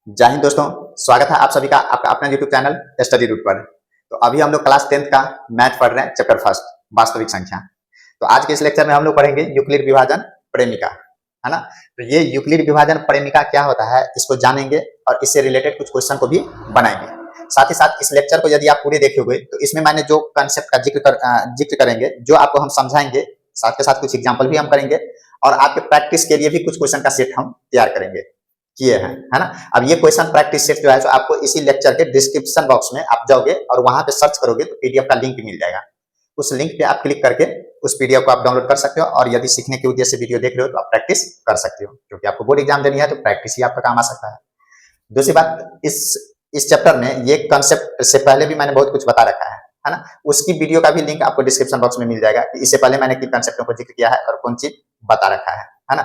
जय हिंद दोस्तों। स्वागत है आप सभी का आपका अपना यूट्यूब चैनल स्टडी रूट पर। तो अभी हम लोग क्लास 10th का मैथ पढ़ रहे हैं, चैप्टर फर्स्ट वास्तविक संख्या। तो आज के इस लेक्चर में हम लोग पढ़ेंगे यूक्लिड विभाजन प्रेमिका, है ना। तो ये यूक्लिड विभाजन प्रेमिका क्या होता है इसको जानेंगे और इससे रिलेटेड कुछ क्वेश्चन को भी बनाएंगे। साथ ही साथ इस लेक्चर को यदि आप पूरे देखे हुए तो इसमें मैंने जो कंसेप्ट का जिक्र करेंगे, जो आपको हम समझाएंगे, साथ के साथ कुछ एग्जाम्पल भी हम करेंगे और आपके प्रैक्टिस के लिए भी कुछ क्वेश्चन का सेट हम तैयार करेंगे किए हैं, है ना। अब ये क्वेश्चन प्रैक्टिस सेट जो है तो आपको इसी लेक्चर के डिस्क्रिप्शन बॉक्स में आप जाओगे और वहां पे सर्च करोगे तो पीडीएफ का लिंक मिल जाएगा। उस लिंक पे आप क्लिक करके उस पीडीएफ को आप डाउनलोड कर सकते हो और यदि सीखने के उद्देश्य से वीडियो देख रहे हो तो आप प्रैक्टिस कर सकते हो, क्योंकि आपको बोर्ड एग्जाम देनी है तो प्रैक्टिस ही आपका काम आ सकता है। दूसरी बात, इस चैप्टर में ये कंसेप्ट से पहले भी मैंने बहुत कुछ बता रखा है ना। उसकी वीडियो का भी लिंक आपको डिस्क्रिप्शन बॉक्स में मिल जाएगा कि इससे पहले मैंने किन कंसेप्टों को जिक्र किया है और कौन चीज बता रखा है ना।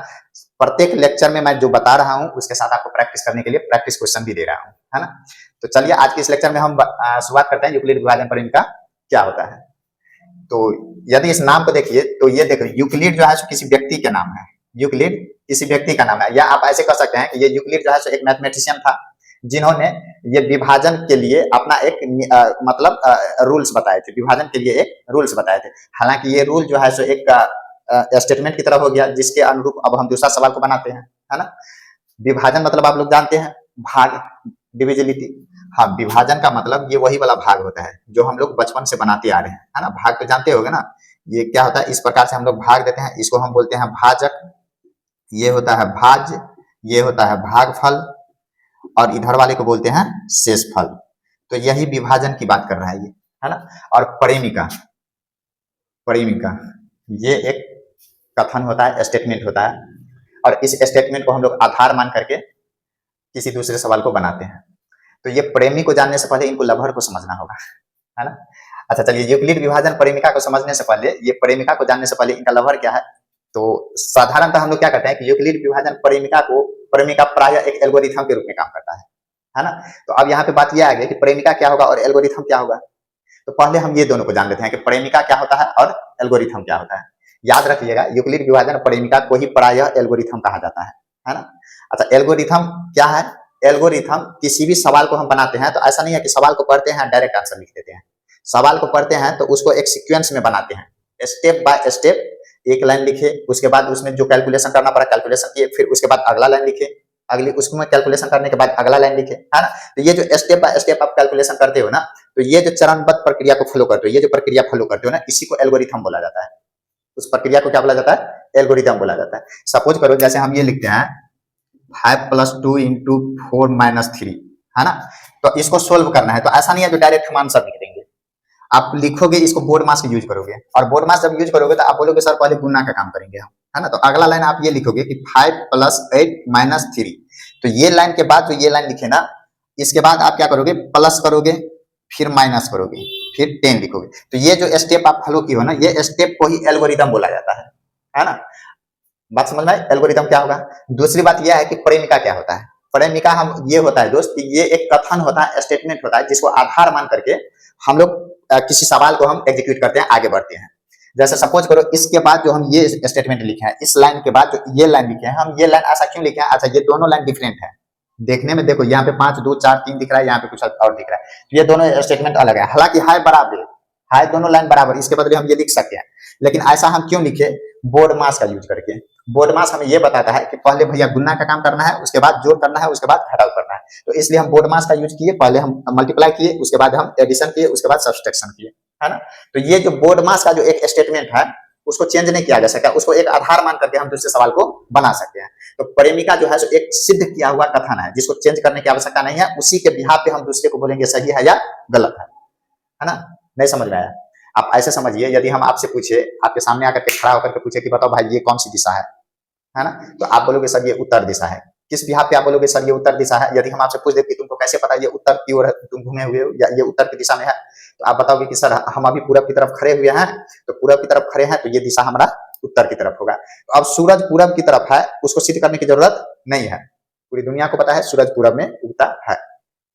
प्रत्येक लेक्चर में मैं जो बता रहा हूं उसके साथ आपको प्रैक्टिस करने के लिए प्रैक्टिस क्वेश्चन भी दे रहा हूं, है ना। तो चलिए आज के इस लेक्चर में हम शुरुआत करते हैं यूक्लिड विभाजन प्रेमिका क्या होता है। तो यदि इस नाम को देखिए तो ये देखो, यूक्लिड जो है किसी व्यक्ति का नाम है। यूक्लिड किसी व्यक्ति का नाम है, या आप ऐसे कह सकते हैं कि ये यूक्लिड जो है एक मैथमेटिशियन था जिन्होंने ये विभाजन के लिए अपना एक मतलब रूल्स बताए थे, विभाजन के लिए एक रूल्स बताए थे। हालांकि ये रूल जो है सो एक स्टेटमेंट की तरह हो गया, जिसके अनुरूप अब हम दूसरा सवाल को बनाते हैं, है ना। विभाजन मतलब आप लोग जानते हैं भाग, डिविजिबिलिटी। हाँ, विभाजन का मतलब ये वही वाला भाग होता है जो हम लोग बचपन से बनाते आ रहे हैं, है ना। भाग तो जानते होगे ना, ये क्या होता है, इस प्रकार से हम लोग भाग देते हैं, इसको हम बोलते हैं भाजक, ये होता है भाज, ये होता है भागफल और इधर वाले को बोलते हैं शेषफल। तो यही विभाजन की बात कर रहा है ये, है ना। और प्रेमिका, प्रेमिका ये एक कथन होता है, स्टेटमेंट होता है, और इस स्टेटमेंट को हम लोग आधार मान करके किसी दूसरे सवाल को बनाते हैं। तो ये प्रेमी को जानने से पहले इनको लभर को समझना होगा, है ना। अच्छा चलिए, यूक्लिड विभाजन प्रेमिका को समझने से पहले, ये प्रेमिका को जानने से पहले इनका लभर क्या है। तो साधारणतः हम लोग क्या करते हैं कि यूक्लिड विभाजन प्रेमिका प्राय एक एल्गोरिथम के रूप में काम करता है ना। तो अब यहाँ पे बात यह आ गई कि प्रेमिका क्या होगा और एल्गोरिथम क्या होगा। तो पहले हम ये दोनों को जान लेते हैं कि प्रेमिका क्या होता है और एल्गोरिथम क्या होता है। याद रखिएगा, यूक्लिड विभाजन प्रेमिका को ही प्रायः एल्गोरिथम कहा जाता है ना। अच्छा, एल्गोरिथम क्या है। एल्गोरिथम किसी भी सवाल को हम बनाते हैं तो ऐसा नहीं है कि सवाल को पढ़ते हैं डायरेक्ट आंसर लिख देते हैं। सवाल को पढ़ते हैं तो उसको एक सीक्वेंस में बनाते हैं, स्टेप बाय स्टेप। एक लाइन लिखे, उसके बाद उसमें जो कैलकुलेशन करना पड़ा कैलकुलेशन किए, फिर उसके बाद अगला लाइन लिखे, अगली उसमें कैलकुलेशन करने के बाद अगला लाइन लिखे, है ना। तो ये जो स्टेप बाय स्टेप आप कैलकुलेशन करते हो ना, तो ये जो चरणबद्ध प्रक्रिया को फॉलो करते हो, ये जो प्रक्रिया फॉलो करते हो ना, इसी को एल्गोरिथम बोला जाता है। उस प्रक्रिया को क्या बोला जाता है, एल्गोरिथम बोला जाता है। सपोज करो जैसे हम ये लिखते हैं 5 + 2 × 4 - 3, है ना। तो इसको सोल्व करना है, तो ऐसा नहीं है जो डायरेक्ट हम आंसर लिख देंगे। आप लिखोगे, इसको बोर्ड मास यूज करोगे, और बोर्ड मास जब यूज करोगे तो आप बोलोगे सर पहले गुना का काम करेंगे हम, है ना। तो अगला लाइन आप ये लिखोगे कि 5 + 8 - 3। तो ये लाइन के बाद जो ये लाइन लिखे ना, इसके बाद आप क्या करोगे, प्लस करोगे, फिर माइनस करोगे, फिर 10 लिखोगे। तो ये जो स्टेप आप फॉलो किए हो ना, ये स्टेप को ही एल्गोरिथम बोला जाता है ना। बात समझ में आई, एल्गोरिथम क्या होगा। दूसरी बात यह है कि प्रेमिका क्या होता है। प्रेमिका हम ये होता है दोस्त कि ये एक कथन होता है, स्टेटमेंट होता है, जिसको आधार मान करके हम लोग किसी सवाल को हम एग्जीक्यूट करते हैं, आगे बढ़ते हैं। जैसे सपोज करो इसके बाद जो हम ये स्टेटमेंट लिखे हैं, इस लाइन के बाद जो ये लाइन लिखे हैं, हम ये लाइन ऐसा क्यों लिखे हैं। अच्छा, ये दोनों लाइन डिफरेंट है देखने में, देखो यहाँ पे 5 2 4 3 दिख रहा है, यहाँ पे कुछ और दिख रहा है, तो ये दोनों स्टेटमेंट अलग है। हालांकि है बराबर, है दोनों लाइन बराबर, इसके बदले हम ये लिख सकते हैं, लेकिन ऐसा हम क्यों लिखे, बोर्ड मास का यूज करके। बोर्ड मास हमें ये बताता है कि पहले भैया गुना का काम करना है, उसके बाद जोड़ करना है, उसके बाद घटाव करना है। तो इसलिए हम बोर्ड मास का यूज किए, पहले हम मल्टीप्लाई किए, उसके बाद हम एडिशन किए, उसके बाद सब्सट्रैक्शन किए, है ना। तो ये जो बोर्ड मास का जो एक स्टेटमेंट है उसको चेंज नहीं किया जा सकता, उसको एक आधार मान करके हम दूसरे सवाल को बना सकते हैं। तो प्रेमिका जो है एक सिद्ध किया हुआ कथन है, जिसको चेंज करने की आवश्यकता नहीं है। उसी के बिहाफ पे हम दूसरे को बोलेंगे सही है या गलत है ना। नहीं समझ में आया। आप ऐसे समझिए, यदि हम आपसे पूछे, आपके सामने आकर के खड़ा होकर के पूछे कि बताओ भाई ये कौन सी दिशा है ना। तो आप बोलोगे सर ये उत्तर दिशा है। किस बिहाफ पे आप बोलोगे सर ये उत्तर दिशा है। यदि हम आपसे पूछ दे कि तुमको कैसे पता ये उत्तर की ओर तुम घूमे हुए हो या ये उत्तर की दिशा में है, तो आप बताओगे कि सर हम अभी पूरब की तरफ खड़े हुए हैं, तो पूरब की तरफ खड़े हैं तो ये दिशा हमारा उत्तर की तरफ होगा। तो अब सूरज पूरब की तरफ है, उसको सिद्ध करने की जरूरत नहीं है, पूरी दुनिया को पता है सूरज पूरब में उगता है।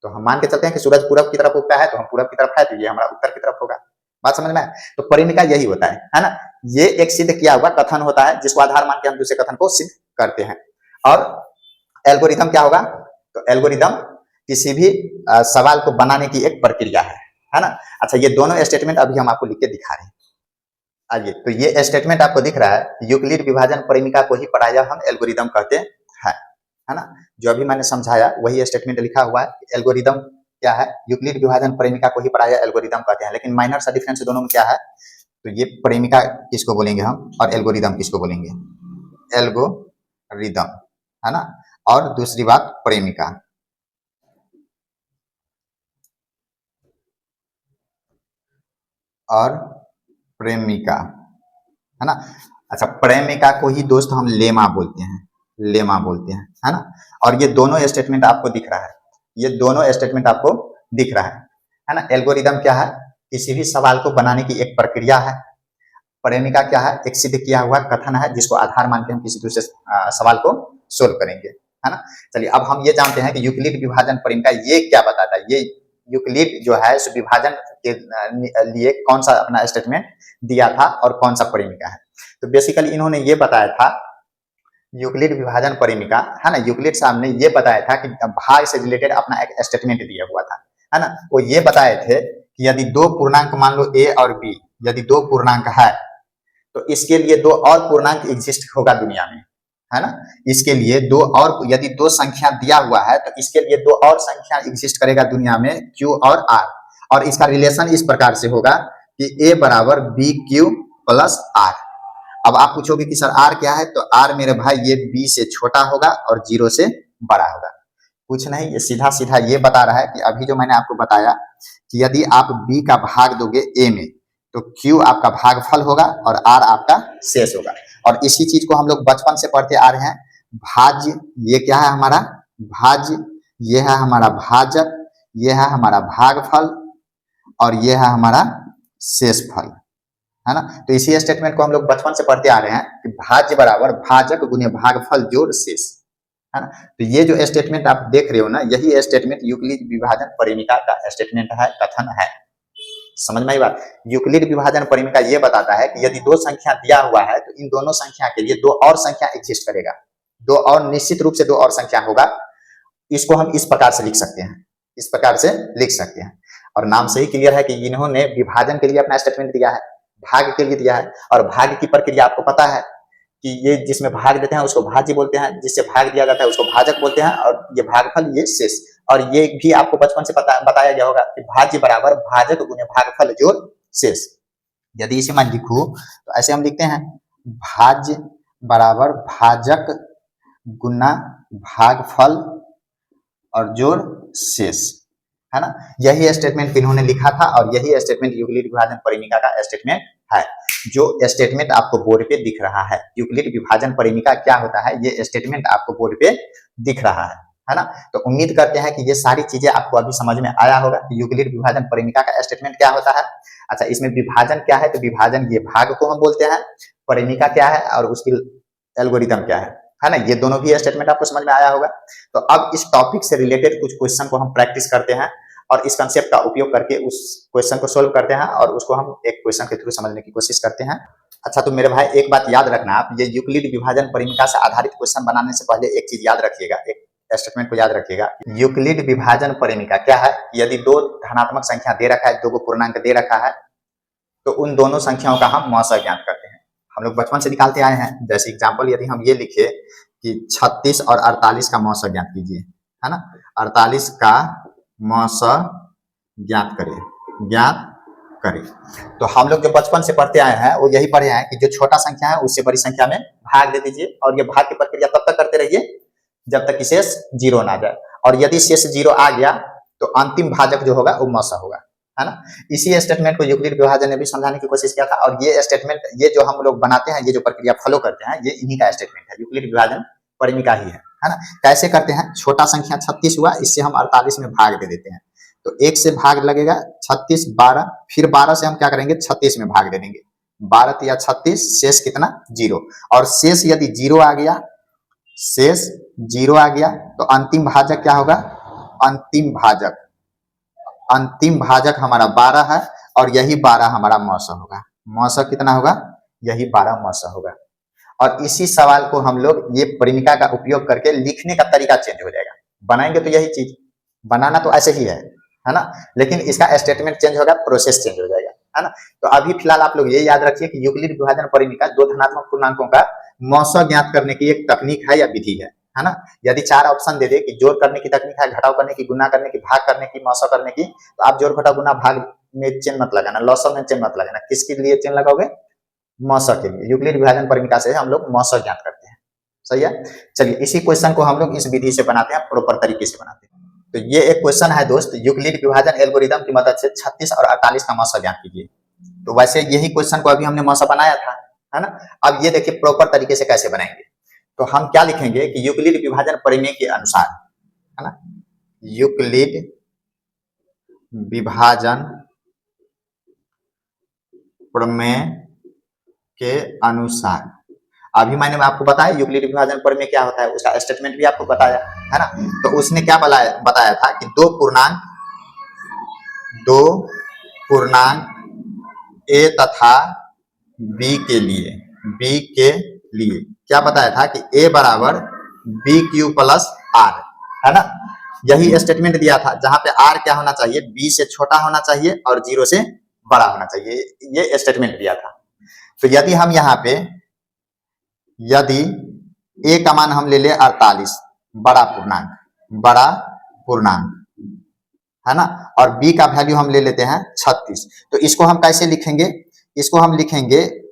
तो हम मान के चलते हैं कि सूरज पूरब की तरफ उगता है, तो हम पूरब की तरफ है, तो ये हमारा उत्तर की तरफ होगा। बात समझ में आए। तो प्रेमिका यही होता है ना। ये एक सिद्ध किया हुआ कथन होता है, जिसको आधार मान के हम दूसरे कथन को सिद्ध करते हैं। और एल्गोरिथम क्या होगा, तो एल्गोरिदम किसी भी सवाल को बनाने की एक प्रक्रिया है ना। अच्छा, ये दोनों स्टेटमेंट अभी हम आपको लिख के दिखा रहे हैं। आइए, तो ये स्टेटमेंट आपको दिख रहा है, यूक्लिड विभाजन परिमिका को ही पढ़ाया हम एल्गोरिदम कहते हैं, है ना। जो अभी मैंने समझाया वही स्टेटमेंट लिखा हुआ है। एल्गोरिदम क्या है, यूक्लिड विभाजन परिमिका को ही पढ़ाया एल्गोरिदम कहते हैं, लेकिन माइनर सा डिफरेंस दोनों में क्या है, तो ये परिमिका किसको बोलेंगे हम और एल्गोरिदम किसको बोलेंगे, एल्गोरिदम, है ना। और दूसरी बात परिमिका, और प्रेमिका, है ना। अच्छा, प्रेमिका को ही दोस्त हम लेमा बोलते हैं, लेमा बोलते हैं, है ना। और ये दोनों स्टेटमेंट आपको दिख रहा है, ये दोनों स्टेटमेंट आपको दिख रहा है ना। एल्गोरिदम क्या है, किसी भी सवाल को बनाने की एक प्रक्रिया है। प्रेमिका क्या है, एक सिद्ध किया हुआ कथन है जिसको आधार मान के हम किसी दूसरे सवाल को सोल्व करेंगे, है ना। चलिए, अब हम ये जानते हैं कि यूक्लिड विभाजन परिमिका ये क्या बताता है। ये यूक्लिड जो है इस विभाजन के लिए कौन सा अपना स्टेटमेंट दिया था और कौन सा परिमिका है। तो बेसिकली इन्होंने ये बताया था, यूक्लिड विभाजन परिमिका, है ना। यूक्लिड साहब ने ये बताया था कि भाग से रिलेटेड अपना एक स्टेटमेंट दिया हुआ था, है ना। वो ये बताए थे कि यदि दो पूर्णांक मान लो ए और बी, यदि दो पूर्णांक है तो इसके लिए दो और पूर्णांक एग्जिस्ट होगा दुनिया में, है ना। इसके लिए दो और, यदि दो संख्या दिया हुआ है तो इसके लिए दो और संख्या एग्जिस्ट करेगा दुनिया में, क्यू और आर। और इसका रिलेशन इस प्रकार से होगा कि ए बराबर बी क्यू प्लस आर। अब आप पूछोगे कि सर आर क्या है, तो आर मेरे भाई ये बी से छोटा होगा और जीरो से बड़ा होगा। कुछ नहीं, ये सीधा सीधा ये बता रहा है कि अभी जो मैंने आपको बताया कि यदि आप बी का भाग दोगे ए में तो क्यू आपका भागफल होगा और आर आपका शेष होगा। और इसी चीज को हम लोग बचपन से पढ़ते आ रहे हैं। भाज्य, ये क्या है हमारा भाज्य, ये है हमारा भाजक, ये है हमारा भागफल और ये है हमारा शेषफल, है ना। तो इसी स्टेटमेंट को हम लोग बचपन से पढ़ते आ रहे हैं कि भाज्य बराबर भाजक गुने भागफल जोड़ शेष, है ना। तो ये जो स्टेटमेंट आप देख रहे हो ना, यही स्टेटमेंट यूक्लिड विभाजन परिमिका का स्टेटमेंट है, कथन है। समझ में आई बात। यूक्लिड विभाजन परिमिका ये बताता है कि यदि दो संख्या दिया हुआ है तो इन दोनों संख्या के लिए दो और संख्या एग्जिस्ट करेगा, दो और, निश्चित रूप से दो और संख्या होगा। इसको हम इस प्रकार से लिख सकते हैं, इस प्रकार से लिख सकते हैं। और नाम से ही क्लियर है कि इन्होंने विभाजन के लिए अपना स्टेटमेंट दिया है, भाग के लिए दिया है। और भाग की प्रक्रिया आपको पता है कि ये जिसमें भाग देते हैं उसको भाज्य बोलते हैं, जिससे भाग दिया जाता है उसको भाजक बोलते हैं, और ये भागफल ये शेष। और ये भी आपको बचपन से बताया गया होगा कि भाज्य बराबर भाजक गुने भागफल जोड़ शेष। यदि इसे मैं लिखूं तो ऐसे हम लिखते हैं, भाज्य बराबर भाजक गुना भागफल और जोड़ शेष, है ना। यही स्टेटमेंट इन्होंने लिखा था और यही स्टेटमेंट यूक्लिड विभाजन परिमिका का स्टेटमेंट है, जो स्टेटमेंट आपको बोर्ड पे दिख रहा है। यूक्लिड विभाजन परिमिका क्या होता है, ये स्टेटमेंट आपको बोर्ड पे दिख रहा है ना। तो उम्मीद करते हैं कि ये सारी चीजें आपको अभी समझ में आया होगा कि यूक्लिड विभाजन परिमिका का स्टेटमेंट क्या होता है। अच्छा, इसमें विभाजन क्या है, तो विभाजन ये भाग को हम बोलते हैं, परिमिका क्या है और उसकी एल्गोरिदम क्या है ना। ये दोनों भी स्टेटमेंट आपको समझ में आया होगा। तो अब इस टॉपिक से रिलेटेड कुछ क्वेश्चन को हम प्रैक्टिस करते हैं और इस कंसेप्ट का उपयोग करके उस क्वेश्चन को सोल्व करते हैं और उसको हम एक क्वेश्चन के थ्रू समझने की कोशिश करते हैं। अच्छा, तो मेरे भाई एक बात याद रखना, आप ये यूक्लिड विभाजन परिमिका से आधारित क्वेश्चन बनाने से पहले एक चीज याद रखिएगा, एक स्टेटमेंट को याद रखिएगा। यूक्लिड विभाजन परिमिका क्या है, यदि दो धनात्मक संख्या दे रखा है, दो को पूर्णांक दे रखा है, तो उन दोनों संख्याओं का हम मौसा ज्ञात करते हैं। हम लोग बचपन से निकालते आए हैं। जैसे एग्जाम्पल यदि हम ये लिखे कि 36 और 48 का मौसा ज्ञात कीजिए, है ना। 48 का मौसा ज्ञात करें। तो हम लोग जो बचपन से पढ़ते आए हैं वो यही पढ़े हैं कि जो छोटा संख्या है उससे बड़ी संख्या में भाग दे दीजिए, और ये भाग की प्रक्रिया तब तक करते रहिए जब तक कि शेष जीरो ना जाए। और यदि शेष जीरो आ गया तो अंतिम भाजक जो होगा वो मौसा होगा, है ना। इसी स्टेटमेंट को यूक्लिड विभाजन ने भी समझाने की कोशिश किया था। और ये स्टेटमेंट, ये जो हम लोग बनाते हैं, ये जो प्रक्रिया फॉलो करते हैं, ये इन्हीं का स्टेटमेंट है, यूक्लिड विभाजन परिमिका ही है ना। कैसे करते हैं, छोटा संख्या 36 हुआ, इससे हम 48 में भाग दे देते हैं, तो 1 से भाग लगेगा 36, 12, फिर 12 से हम क्या करेंगे 36 में भाग दे देंगे, 12 या 36, शेष कितना, जीरो। और शेष यदि जीरो आ गया, शेष जीरो आ गया तो अंतिम भाजक क्या होगा, अंतिम भाजक हमारा 12 है और यही 12 हमारा मौसा होगा। मौसा कितना होगा, यही 12 मौसा होगा। और इसी सवाल को हम लोग ये परिमिका का उपयोग करके लिखने का तरीका चेंज हो जाएगा। बनाएंगे तो यही चीज, बनाना तो ऐसे ही है ना, लेकिन इसका स्टेटमेंट चेंज होगा, प्रोसेस चेंज हो जाएगा, है ना। तो अभी फिलहाल आप लोग ये याद रखिए कि यूक्लिड विभाजन परिमिका दो धनात्मक पूर्णांकों का मौसा ज्ञात करने की एक तकनीक है या विधि है ना। यदि चार ऑप्शन दे दे कि जोड़ करने की तकनीक है, घटाव करने की, गुना करने की, भाग करने की, मौसा करने की, तो आप जोड़ घटाव गुना भाग में चिन्ह मत लगाना, लौसा में चिन्ह मत लगाना। किसके लिए चिन्ह लगाओगे? मौसा के लिए। यूक्लिड विभाजन परिमिका से हम लोग मौसा ज्ञात करते हैं, सही है। चलिए इसी क्वेश्चन को हम लोग इस विधि से बनाते हैं, प्रॉपर तरीके से बनाते हैं। तो ये एक क्वेश्चन है दोस्त, यूक्लिड विभाजन एल्गोरिदम की मदद से 36 और 48 का मौसा ज्ञात कीजिए। तो वैसे यही क्वेश्चन को अभी हमने मौसा बनाया था, है ना। अब ये देखिए प्रॉपर तरीके से कैसे बनाएंगे। तो हम क्या लिखेंगे कि यूक्लिड विभाजन प्रमेय के अनुसार, है ना, यूक्लिड विभाजन प्रमेय के अनुसार, अभी मैंने आपको बताया यूक्लिड विभाजन प्रमेय क्या होता है, उसका स्टेटमेंट भी आपको बताया, है ना। तो उसने क्या बताया था कि दो पूर्णांक ए तथा बी के लिए क्या बताया था कि ए बराबर बी क्यू प्लस आर, है ना। यही स्टेटमेंट दिया था, जहां पे आर क्या होना चाहिए, बी से छोटा होना चाहिए और जीरो से बड़ा होना चाहिए, ये स्टेटमेंट दिया था। तो यदि हम यहाँ पे, यदि ए का मान हम ले ले 48, बड़ा पूर्णांक, है ना, और बी का वैल्यू हम ले लेते हैं 36, तो इसको हम कैसे लिखेंगे? इसको हम लिखेंगे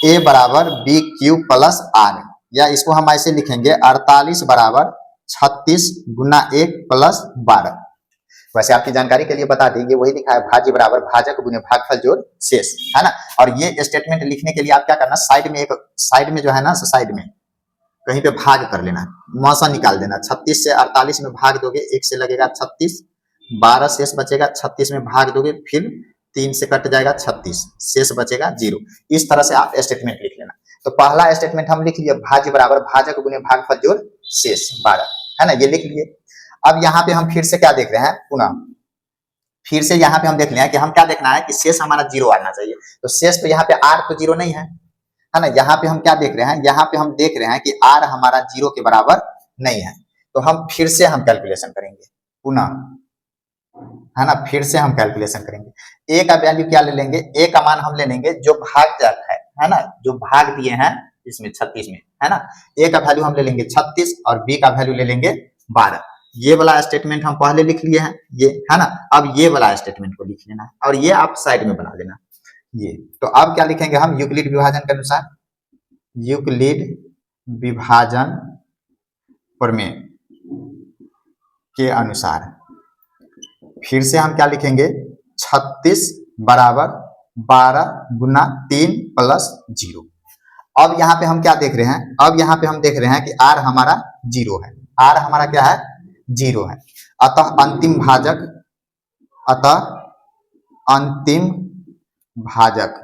ए बराबर बी क्यू प्लस आर, या इसको हम ऐसे लिखेंगे 48 बराबर 36 गुना 1 प्लस 12। वैसे आपकी जानकारी के लिए बता देंगे, वही लिखा है भाज्य बराबर भाजक गुने भागफल जोड़ शेष, है ना। और ये स्टेटमेंट लिखने के लिए आप क्या करना, साइड में जो है ना, साइड में कहीं पे भाग कर लेना, मौसा निकाल देना। 36 से 48 में भाग दोगे, 1 से लगेगा 36, 12 शेष बचेगा, 36 में भाग दोगे, फिर 3 से कट जाएगा 36, शेष बचेगा 0। इस तरह से आप स्टेटमेंट लिख लेना। तो पहला स्टेटमेंट हम लिख लिए, भाज्य बराबर भाजक गुने भागफल जोड़ शेष 12, है ना, ये लिख लिए। अब यहाँ पे हम फिर से क्या देख रहे हैं, पुनः फिर से यहाँ पे हम देख रहे हैं कि हम क्या देखना है कि शेष हमारा 0 आना चाहिए। तो शेष तो यहाँ पे आर तो 0 नहीं है ना। यहाँ पे हम क्या देख रहे हैं, यहाँ पे हम देख रहे हैं कि आर हमारा 0 के बराबर नहीं है। तो हम फिर से हम कैलकुलेशन करेंगे पुनः, है ना, फिर से हम कैलकुलेशन करेंगे। ए का वैल्यू क्या ले लेंगे, ए का मान हम ले लेंगे जो भाजक है ना, जो भाग दिए हैं इसमें 36 में, है ना। ए का वैल्यू हम ले लेंगे 36 और बी का वैल्यू ले लेंगे 12। ये वाला स्टेटमेंट हम पहले लिख लिए हैं, ये, है ना। अब ये वाला स्टेटमेंट को लिख लेना और ये आप साइड में बना लेना ये। तो अब क्या लिखेंगे हम, यूक्लिड विभाजन के अनुसार, यूक्लिड विभाजन प्रमेय के अनुसार फिर से हम क्या लिखेंगे, 36 बराबर 12 गुना 3 प्लस 0। अब यहाँ पे हम क्या देख रहे हैं, अब यहाँ पे हम देख रहे हैं कि आर हमारा 0 है, आर हमारा क्या है, 0 है। अतः अंतिम भाजक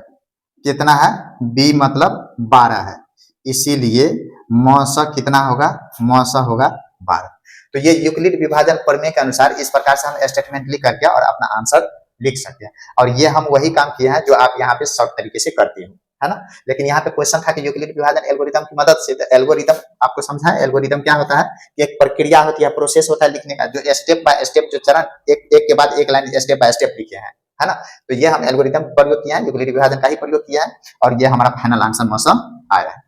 कितना है, बी मतलब 12 है, इसीलिए मौसा कितना होगा, मौसा होगा 12। तो ये यूक्लिड विभाजन प्रमेय के अनुसार इस प्रकार से हम स्टेटमेंट लिख करके और अपना आंसर लिख सकते हैं। और ये हम वही काम किए हैं जो आप यहाँ पे शॉर्ट तरीके से करते हो, है ना। लेकिन यहाँ पे क्वेश्चन था कि यूक्लिड विभाजन एल्गोरिथम की मदद से, तो एल्गोरिथम आपको समझा है, एल्गोरिथम क्या होता है कि एक प्रक्रिया होती है, प्रोसेस होता है लिखने का, जो स्टेप बाय स्टेप, जो चरण एक के बाद एक लाइन स्टेप बाय स्टेप लिखे हैं, है ना। तो ये हम एल्गोरिथम प्रयोग किया है, यूक्लिड विभाजन का ही प्रयोग किया है, और ये हमारा फाइनल आंसर मौसम आया है।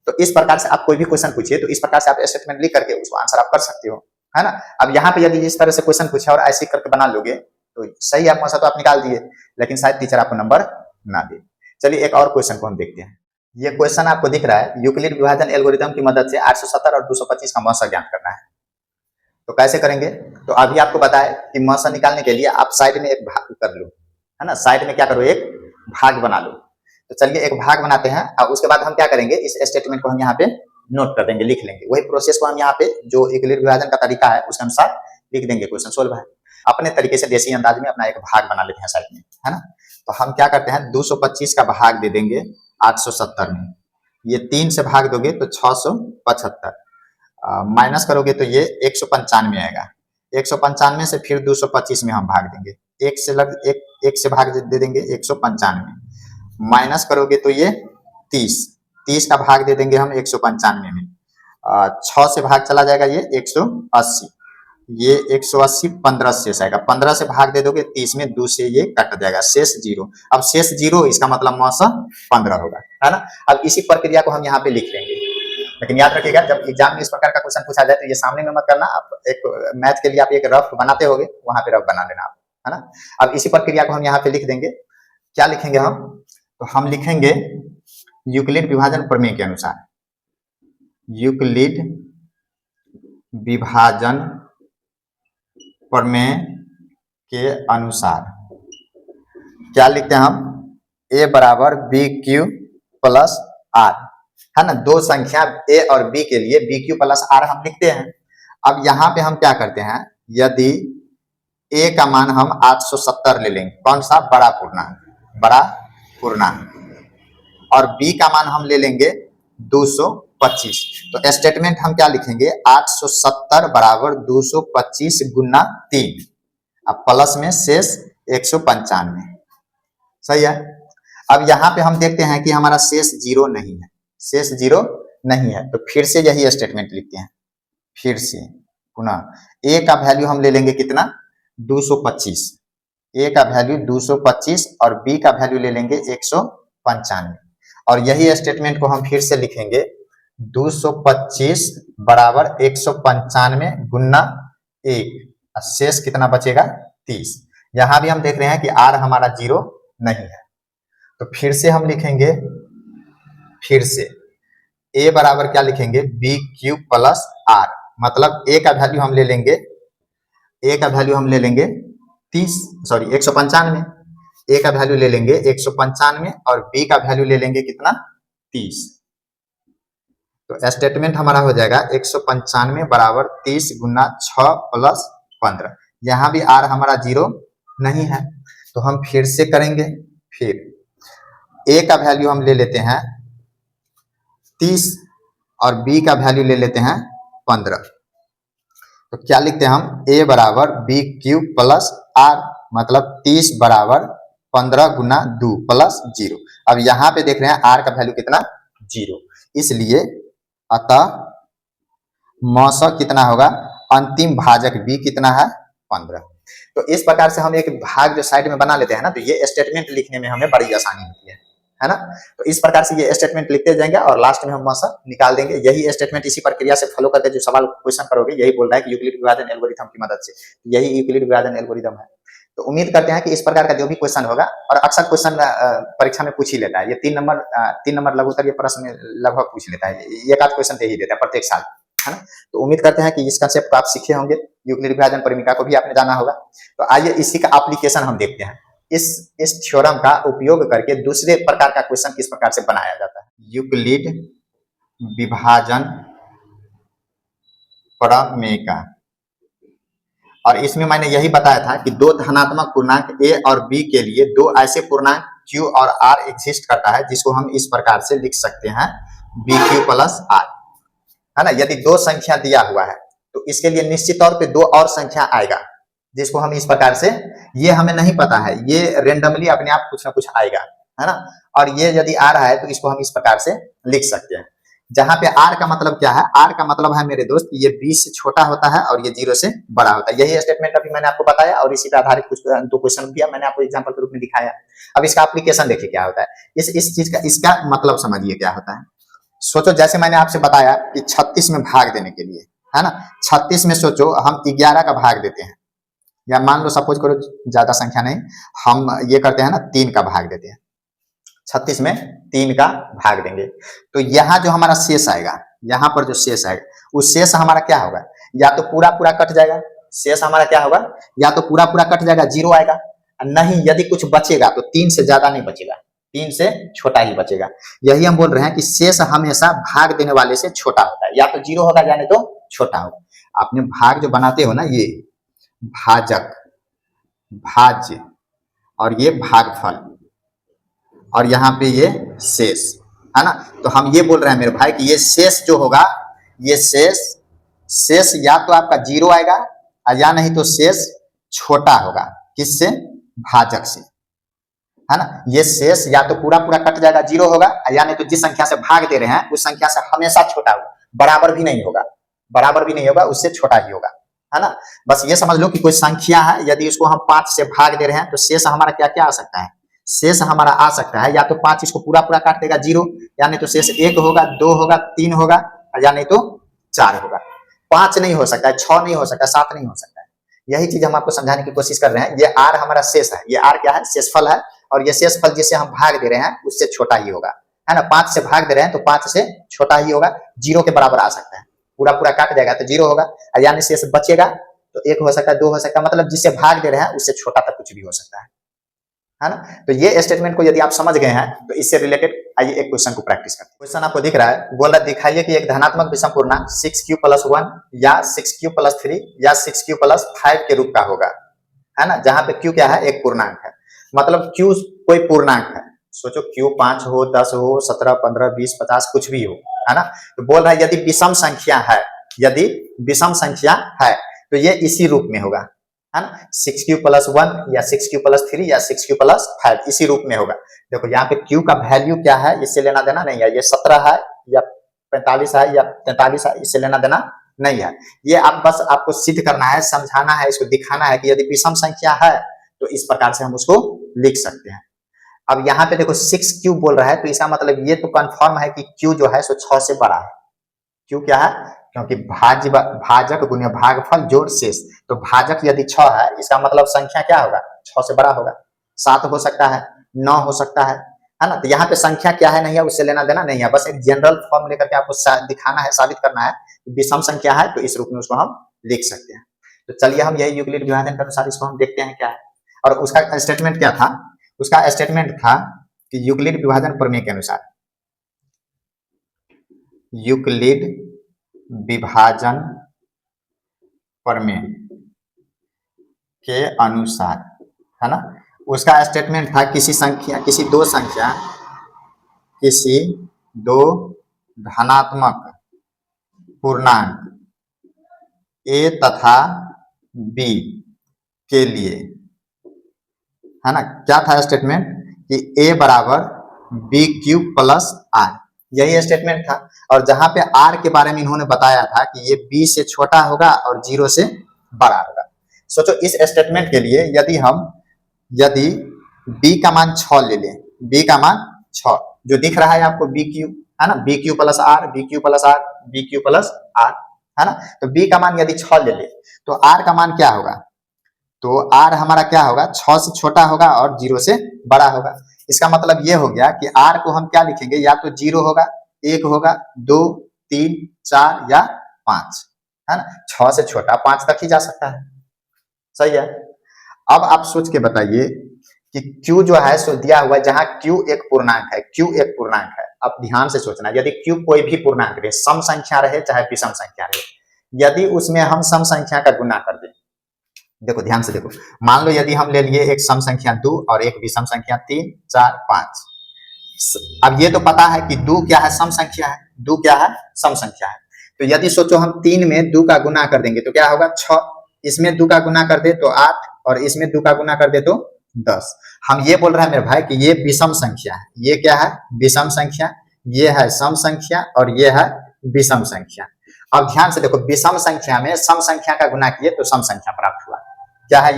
तो इस प्रकार से आप कोई भी क्वेश्चन पूछिए तो इस प्रकार से आप स्टेटमेंट लिख करके उसको आंसर आप कर सकते हो, है ना। अब यहाँ पे यदि इस तरह से क्वेश्चन पूछा और ऐसे करके बना लोगे तो सही है, मौसा तो आप निकाल दिए, लेकिन शायद टीचर आपको नंबर ना दे। चलिए एक और क्वेश्चन को हम देखते हैं। ये क्वेश्चन आपको दिख रहा है, यूक्लिड विभाजन एल्गोरिथम की मदद से 870 और 225 का मौसा ज्ञात करना है। तो कैसे करेंगे, तो अभी आपको बताया कि मौसा निकालने के लिए आप साइड में एक भाग कर लो, है ना, साइड में क्या करो, एक भाग बना लो। तो चलिए एक भाग बनाते हैं, और उसके बाद हम क्या करेंगे, इस स्टेटमेंट को हम यहाँ पे नोट कर देंगे, लिख लेंगे। वही प्रोसेस को हम यहाँ पे जो यूक्लिड विभाजन का तरीका है उसके अनुसार लिख देंगे, क्वेश्चन सोल्व है। अपने तरीके से देसी अंदाज में अपना एक भाग बना लेते हैं साइड में, है ना। तो हम क्या करते हैं, 225 का भाग दे देंगे 870 में, ये 3 से भाग दोगे तो 675, माइनस करोगे तो ये 195 आएगा, 195 से फिर 225 में हम भाग देंगे, एक से भाग दे देंगे 195, माइनस करोगे तो ये 30 का भाग दे देंगे हम 195 में, 6 से भाग चला जाएगा ये 180, ये 180 15 शेष आएगा, 15 से भाग दे दोगे 30 में 2 से ये कट जाएगा, शेष 0। अब शेष 0 इसका मतलब मौसम 15 होगा, है ना। अब इसी प्रक्रिया को हम यहाँ पे लिख लेंगे, लेकिन याद रखिएगा जब एग्जाम में इस प्रकार का क्वेश्चन पूछा जाए तो ये सामने में मत करना, आप एक मैथ के लिए आप एक रफ बनाते होगे, वहां पे रफ बना लेना आप, है ना। अब इसी प्रक्रिया को हम यहाँ पे लिख देंगे, क्या लिखेंगे हम, तो हम लिखेंगे यूक्लिड विभाजन प्रमेय के अनुसार, यूक्लिड विभाजन प्रमेय के अनुसार क्या लिखते हैं हम, a बराबर बी क्यू प्लस आर, है ना। दो संख्या a और b के लिए बी क्यू प्लस आर हम लिखते हैं। अब यहाँ पे हम क्या करते हैं, यदि a का मान हम 870 ले लेंगे, कौन सा, बड़ा पूर्णांक, और b का मान हम ले लेंगे 225, तो स्टेटमेंट हम क्या लिखेंगे, 870 बराबर 225 गुना 3, अब प्लस में शेष 195, सही है। अब यहाँ पे हम देखते हैं कि हमारा शेष 0 नहीं है, शेष 0 नहीं है, तो फिर से यही स्टेटमेंट लिखते हैं, फिर से पुनः a का वैल्यू हम ले लेंगे कितना, 225, a का वैल्यू 225 और b का वैल्यू ले लेंगे 195, और यही स्टेटमेंट को हम फिर से लिखेंगे 225 बराबर 195 गुना 1, शेष कितना बचेगा, 30। यहां भी हम देख रहे हैं कि r हमारा 0 नहीं है, तो फिर से हम लिखेंगे, फिर से a बराबर क्या लिखेंगे, बी क्यू प्लस आर, मतलब a का वैल्यू हम ले लेंगे, a का वैल्यू हम ले लेंगे 195, a का वैल्यू ले लेंगे 195 और b का वैल्यू ले लेंगे कितना, 30, तो स्टेटमेंट हमारा हो जाएगा 195 बराबर 30 गुना 6 प्लस 15, यहाँ भी r हमारा 0 नहीं है, तो हम फिर से करेंगे, फिर a का वैल्यू हम ले लेते हैं 30 और b का वैल्यू ले लेते हैं 15, तो क्या लिखते हैं हम, a बराबर बी क्यू प्लस आर, मतलब 30 बराबर 15 गुना 2 प्लस 0। अब यहाँ पे देख रहे हैं r का वैल्यू कितना, 0, इसलिए अतः मौसा कितना होगा, अंतिम भाजक b कितना है, 15। तो इस प्रकार से हम एक भाग जो साइड में बना लेते हैं ना, तो ये स्टेटमेंट लिखने में हमें बड़ी आसानी होती है ना। तो इस प्रकार से ये स्टेटमेंट लिखते जाएंगे और लास्ट में हम मौसा निकाल देंगे। यही स्टेटमेंट इसी प्रक्रिया से फॉलो करके जो सवाल क्वेश्चन करोगे, यही बोल रहा है कि यूक्लिड विभाजन एल्गोरिथम की मदद से, यही यूक्लिड विभाजन एल्गोरिथम है। तो उम्मीद करते हैं कि इस प्रकार का जो भी क्वेश्चन होगा, और अक्सर क्वेश्चन परीक्षा में पूछ ही लेता है, ये 3 नंबर लघुत्तर ये प्रश्न में लगभग पूछ लेता है, एक आध क्वेश्चन दे ही देता है प्रत्येक साल, है ना। तो उम्मीद करते हैं कि इस कंसेप्ट को आप सीखे होंगे, यूक्लिड विभाजन परिमिका को भी आपने जाना होगा। तो आइए इसी का एप्लीकेशन हम देखते हैं, इस थ्योरम का उपयोग करके दूसरे प्रकार का क्वेश्चन किस प्रकार से बनाया जाता है। यूक्लिड विभाजन प्रमेय, और इसमें मैंने यही बताया था कि दो धनात्मक पूर्णांक a और b के लिए दो ऐसे पूर्णांक q और r एग्जिस्ट करता है, जिसको हम इस प्रकार से लिख सकते हैं, बी क्यू प्लस आर, है ना। यदि दो संख्या दिया हुआ है तो इसके लिए निश्चित तौर पे दो और संख्या आएगा, जिसको हम इस प्रकार से, ये हमें नहीं पता है, ये रेंडमली अपने आप कुछ ना कुछ आएगा, है ना। और ये यदि आ रहा है तो इसको हम इस प्रकार से लिख सकते हैं, जहां पे r का मतलब क्या है, r का मतलब है मेरे दोस्त, ये 20 से छोटा होता है और ये 0 से बड़ा होता है। यही स्टेटमेंट अभी मैंने आपको बताया, और इसी पे आधारित कुछ दो क्वेश्चन दिया मैंने आपको एग्जांपल के रूप में दिखाया। अब इसका एप्लीकेशन देखिए क्या होता है, इस चीज का, इसका मतलब समझिए क्या होता है। सोचो जैसे मैंने आपसे बताया कि 36 में भाग देने के लिए, है ना, 36 में सोचो हम 11 का भाग देते हैं, या मान लो सपोज करो ज्यादा संख्या नहीं, हम ये करते हैं ना, 3 का भाग देते हैं, 36 में 3 का भाग देंगे, तो यहाँ जो हमारा शेष आएगा, यहाँ पर जो शेष आएगा, उस शेष हमारा क्या होगा, या तो पूरा पूरा कट जाएगा, शेष हमारा क्या होगा, या तो पूरा पूरा कट जाएगा, 0 आएगा, नहीं यदि कुछ बचेगा तो 3 से ज्यादा नहीं बचेगा, 3 से छोटा ही बचेगा। यही हम बोल रहे हैं कि शेष हमेशा भाग देने वाले से छोटा होता है, या तो 0 होगा या नहीं तो छोटा होगा। आपने भाग जो बनाते हो ना, ये भाजक, भाज्य, और ये भागफल, और यहाँ पे ये शेष, है ना। तो हम ये बोल रहे हैं मेरे भाई कि ये शेष जो होगा, ये शेष या तो आपका 0 आएगा, या नहीं तो शेष छोटा होगा, किससे, भाजक से, है ना। ये शेष या तो पूरा पूरा कट जाएगा, 0 होगा, या नहीं तो जिस संख्या से भाग दे रहे हैं उस संख्या से हमेशा छोटा होगा। बराबर भी नहीं होगा, बराबर भी नहीं होगा, उससे छोटा ही होगा, है ना। बस ये समझ लो कि कोई संख्या है, यदि उसको हम 5 से भाग दे रहे हैं तो शेष हमारा क्या क्या आ सकता है, शेष हमारा आ सकता है या तो 5 इसको पूरा पूरा काट देगा 0, या नहीं तो शेष 1 होगा, 2 होगा, 3 होगा, या नहीं तो 4 होगा। 5 नहीं हो सकता है, 6 नहीं हो सकता, 7 नहीं हो सकता है। यही चीज हम आपको समझाने की कोशिश कर रहे हैं। ये आर हमारा शेष है, ये आर क्या है, शेषफल है, और ये शेषफल जिसे हम भाग दे रहे हैं उससे छोटा ही होगा, है ना। 5 से भाग दे रहे हैं तो 5 से छोटा ही होगा, 0 के बराबर आ सकता है, पूरा पूरा काट जाएगा तो 0 होगा, यानी शेष बचेगा तो 1 हो सकता है, 2 हो सकता है, मतलब जिससे भाग दे रहे हैं उससे छोटा तक कुछ भी हो सकता है ना। तो ये स्टेटमेंट को यदि आप समझ गए हैं तो इससे रिलेटेड आइए एक क्वेश्चन को प्रैक्टिस करते हैं। क्वेश्चन आपको दिख रहा है, बोल रहा दिखाइए कि एक धनात्मक विषम पूर्णांक 6q + 1 या 6q + 3 या 6q + 5 के रूप का होगा, है ना। जहां पे q क्या है, एक पूर्णांक है, मतलब q कोई पूर्णांक है। सोचो q 5 हो, 10 हो, 17, 15, 20, 50 कुछ भी हो, है ना। तो बोल रहा है यदि विषम संख्या है, यदि विषम संख्या है तो ये इसी रूप में होगा, है ना। 6q + 1 या 6q + 3 या 6q + 5 इसी रूप में होगा। देखो यहाँ पे q का वैल्यू क्या है, इससे लेना देना नहीं है, ये 17 है या 45 है या 43 है, इससे लेना देना नहीं है। ये आप बस आपको सिद्ध करना है, समझाना है, इसको दिखाना है कि यदि विषम संख्या है तो इस प्रकार से हम उसको लिख सकते हैं। अब यहाँ पे देखो 6q बोल रहा है तो इसका मतलब ये तो कंफर्म है कि q जो है सो 6 से बड़ा है। q क्या है, क्योंकि भाजक गुने भागफल जोड़ शेष, तो भाजक यदि 6 है इसका मतलब संख्या क्या होगा, 6 से बड़ा होगा। 7 हो सकता है, 9 हो सकता है ना। तो यहाँ पे संख्या क्या है नहीं है उससे लेना देना नहीं है, बस एक जनरल फॉर्म लेकर के आपको दिखाना है, साबित करना है विषम संख्या है तो इस रूप में उसको हम लिख सकते हैं। तो चलिए हम यही यूक्लिड विभाजन के अनुसार इसको हम देखते हैं क्या है। और उसका स्टेटमेंट क्या था, उसका स्टेटमेंट था कि यूक्लिड विभाजन प्रमेय के अनुसार, यूक्लिड विभाजन प्रमेय के अनुसार, है ना। उसका स्टेटमेंट था किसी दो धनात्मक पूर्णांक a तथा b के लिए, है ना। क्या था स्टेटमेंट कि a बराबर bq + r, यही स्टेटमेंट था। और जहां पे r के बारे में इन्होंने बताया था कि ये b से छोटा होगा और 0 से बड़ा होगा। सोचो इस स्टेटमेंट के लिए यदि b का मान 6 ले लें, b का मान 6 जो दिख रहा है आपको bq, है ना, bq + r, bq + r, bq + r, है ना। तो b का मान यदि 6 ले ले तो r का मान क्या होगा, तो r हमारा क्या होगा, 6 से छोटा होगा और 0 से बड़ा होगा। इसका मतलब ये हो गया कि r को हम क्या लिखेंगे, या तो 0 होगा, 1 होगा, 2, 3, 4 या 5, है ना। 6 से छोटा 5 तक ही जा सकता है, सही है। अब आप सोच के बताइए कि q जो है सो दिया हुआ है, जहां q एक पूर्णांक है, q एक पूर्णांक है। अब ध्यान से सोचना, यदि q कोई भी पूर्णांक रहे, सम संख्या रहे चाहे विषम संख्या रहे, यदि उसमें हम सम संख्या का गुना कर दें, देखो ध्यान से देखो, मान लो यदि हम ले लिए एक सम संख्या 2 और एक विषम संख्या 3, 4, 5। अब ये तो पता है कि 2 क्या है, सम संख्या है, 2 क्या है, सम संख्या है। तो यदि सोचो हम 3 में 2 का गुना कर देंगे तो क्या होगा, 6, इसमें 2 का गुना कर दे तो 8 और इसमें 2 का गुना कर दे तो 10। हम ये बोल रहे हैं मेरे भाई कि ये विषम संख्या है, ये क्या है, विषम संख्या, ये है सम संख्या और ये है विषम संख्या। अब ध्यान से देखो, विषम संख्या में सम संख्या का गुना किए तो सम संख्या प्राप्त हुआ। क्या है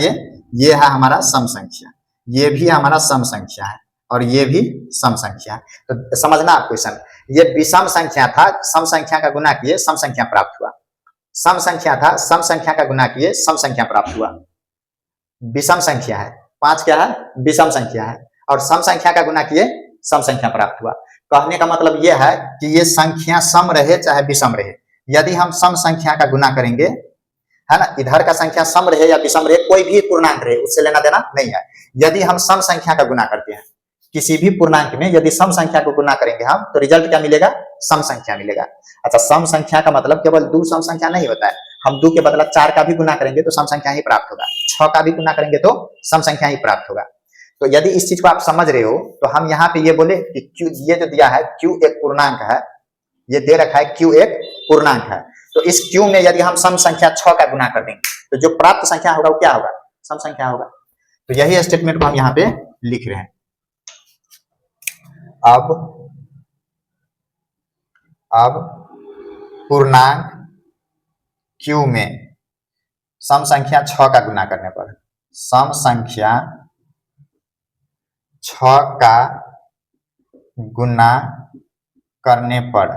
ये है हमारा सम संख्या, ये भी हमारा सम संख्या है और ये भी सम संख्या है। तो समझना आप क्वेश्चन, ये विषम संख्या था, सम संख्या का गुना किए सम संख्या प्राप्त हुआ। सम संख्या था, सम संख्या का गुना किए सम संख्या प्राप्त हुआ। विषम संख्या है, 5 क्या है, विषम संख्या है, और सम संख्या का गुना किए सम संख्या प्राप्त हुआ। कहने का मतलब यह है कि ये संख्या सम रहे चाहे विषम रहे, यदि हम सम संख्या का गुना करेंगे, है ना, इधर का संख्या सम रहे या विषम रहे, कोई भी पूर्णांक रहे, उससे लेना देना नहीं है। यदि हम सम संख्या का गुना करते हैं, किसी भी पूर्णांक में यदि सम संख्या को गुना करेंगे हम, तो रिजल्ट क्या मिलेगा, सम संख्या मिलेगा। अच्छा, सम संख्या का मतलब केवल 2 सम संख्या नहीं होता है, हम 2 के बदला 4 का भी गुना करेंगे तो सम संख्या ही प्राप्त होगा, 6 का भी गुना करेंगे तो सम संख्या ही प्राप्त होगा। तो यदि इस चीज को आप समझ रहे हो तो हम यहाँ पे ये बोले कि q, ये जो दिया है q एक पूर्णांक है, ये दे रखा है q एक पूर्णांक है, तो इस q में यदि हम सम संख्या 6 का गुना कर देंगे तो जो प्राप्त संख्या होगा वो क्या होगा, सम संख्या होगा। तो यही स्टेटमेंट को हम यहाँ पे लिख रहे हैं। अब पूर्णांक q में सम संख्या 6 का गुना करने पर, सम संख्या 6 का गुना करने पर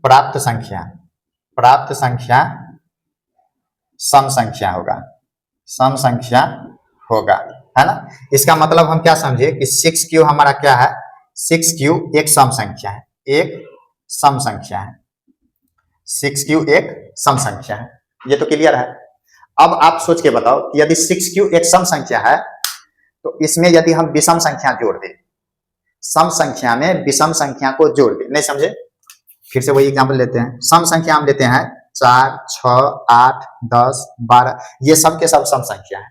प्राप्त संख्या सम संख्या होगा, सम संख्या होगा, है ना। इसका मतलब हम क्या समझे कि 6q हमारा क्या है, 6q एक सम संख्या है, एक सम संख्या है, 6q एक सम संख्या है। ये तो क्लियर है। अब आप सोच के बताओ कि यदि 6q एक सम संख्या है तो इसमें यदि हम विषम संख्या जोड़ दें, सम संख्या में विषम संख्या को जोड़ दें, नहीं समझे, फिर से वही एग्जांपल लेते हैं। सम संख्या हम लेते हैं 4, 6, 8, 10, 12, ये सब के सब सम संख्या है।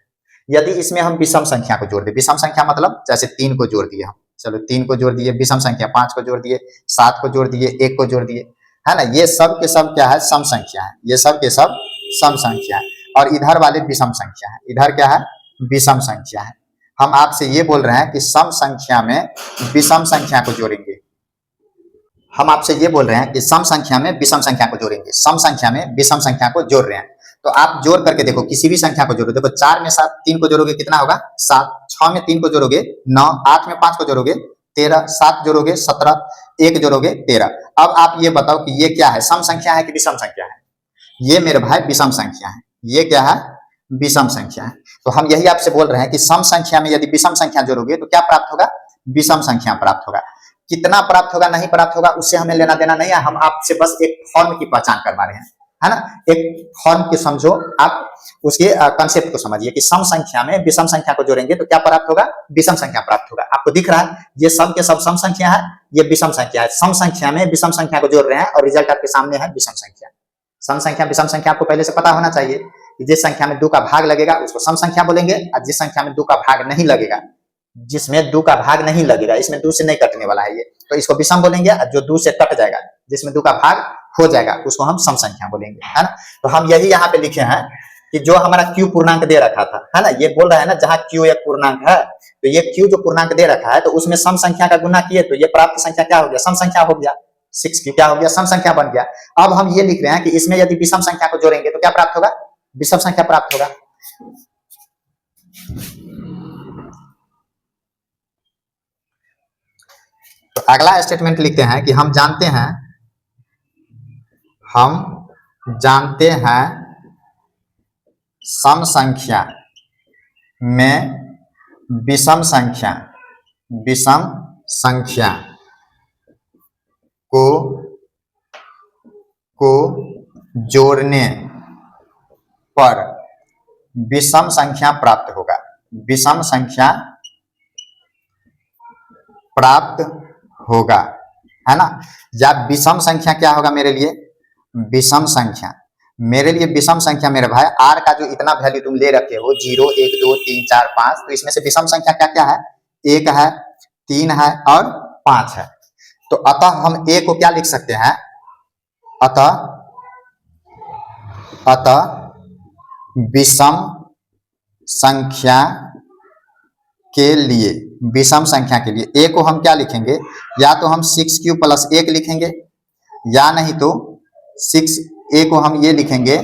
यदि इसमें हम विषम संख्या को जोड़ दें, विषम संख्या मतलब जैसे 3 को जोड़ दिए हम, चलो 3 को जोड़ दिए, विषम संख्या 5 को जोड़ दिए, 7 को जोड़ दिए, 1 को जोड़ दिए, है ना, ये सब के सब क्या है, सम संख्या है, ये सब के सब सम संख्या है। और इधर वाले विषम संख्या है, इधर क्या है, विषम संख्या है। हम आपसे ये बोल रहे हैं कि सम संख्या में विषम संख्या को जोड़ेंगे, हम आपसे ये बोल रहे हैं कि सम संख्या में विषम संख्या को जोड़ेंगे, सम संख्या में विषम संख्या को जोड़ रहे हैं। तो आप जोड़ करके देखो, किसी भी संख्या को जोड़ो, देखो 4 में 3 को जोड़ोगे कितना होगा, 7, 6 में 3 को जोड़ोगे 9, 8 में 5 को जोड़ोगे 13, 7 जोड़ोगे 17, 1 जोड़ोगे 13। अब आप ये बताओ कि ये क्या है, सम संख्या है कि विषम संख्या है? ये मेरे भाई विषम संख्या है, ये क्या है, विषम संख्या है। तो हम यही आपसे बोल रहे हैं कि सम संख्या में यदि विषम संख्या जोड़ोगे तो क्या प्राप्त होगा, विषम संख्या प्राप्त होगा। कितना प्राप्त होगा, नहीं प्राप्त होगा, उससे हमें लेना देना नहीं है, हम आपसे बस एक फॉर्म की पहचान करवा रहे हैं, है ना। एक फॉर्म की समझो आप, उसके कंसेप्ट को समझिए कि सम संख्या में विषम संख्या को जोड़ेंगे तो क्या प्राप्त होगा, विषम संख्या प्राप्त होगा। आपको दिख रहा है ये सब के सब सम संख्या है, ये विषम संख्या है। सम संख्या में विषम संख्या को जोड़ रहे हैं और रिजल्ट आपके सामने है विषम संख्या। सम संख्या विषम संख्या आपको पहले से पता होना चाहिए कि जिस संख्या में 2 का भाग लगेगा उसको सम संख्या बोलेंगे, और जिस संख्या में 2 का भाग नहीं लगेगा, जिसमें 2 का भाग नहीं लगेगा, इसमें 2 से नहीं कटने वाला है ये, तो इसको विषम बोलेंगे। और जो 2 से कट जाएगा, जिसमें 2 का भाग हो जाएगा, उसको हम सम संख्या बोलेंगे, है ना। तो हम यही यहाँ पे लिखे हैं कि जो हमारा q पूर्णांक दे रखा था, है ना, ये बोल रहा है ना, जहां q एक पूर्णांक है तो ये q जो पूर्णांक दे रखा है तो उसमें सम संख्या का गुना किए तो ये प्राप्त संख्या क्या हो गया, सम संख्या हो गया। 6q क्या हो गया, सम संख्या बन गया। अब हम ये लिख रहे हैं कि इसमें यदि विषम संख्या को जोड़ेंगे तो क्या प्राप्त होगा, विषम संख्या प्राप्त होगा। तो अगला स्टेटमेंट लिखते हैं कि हम जानते हैं सम संख्या में विषम संख्या को जोड़ने पर विषम संख्या प्राप्त होगा, विषम संख्या प्राप्त होगा, है ना। या विषम संख्या क्या होगा मेरे लिए, विषम संख्या, मेरे लिए विषम संख्या मेरे भाई r का जो इतना वैल्यू तुम ले रखे हो 0, 1, 2, 3, 4, 5, तो इसमें से विषम संख्या क्या क्या है, 1 है, 3 है और 5 है। तो अतः हम a को क्या लिख सकते हैं, अतः विषम संख्या के लिए, विषम संख्या के लिए a को हम क्या लिखेंगे, या तो हम 6q प्लस 1 लिखेंगे, या नहीं तो a को हम ये लिखेंगे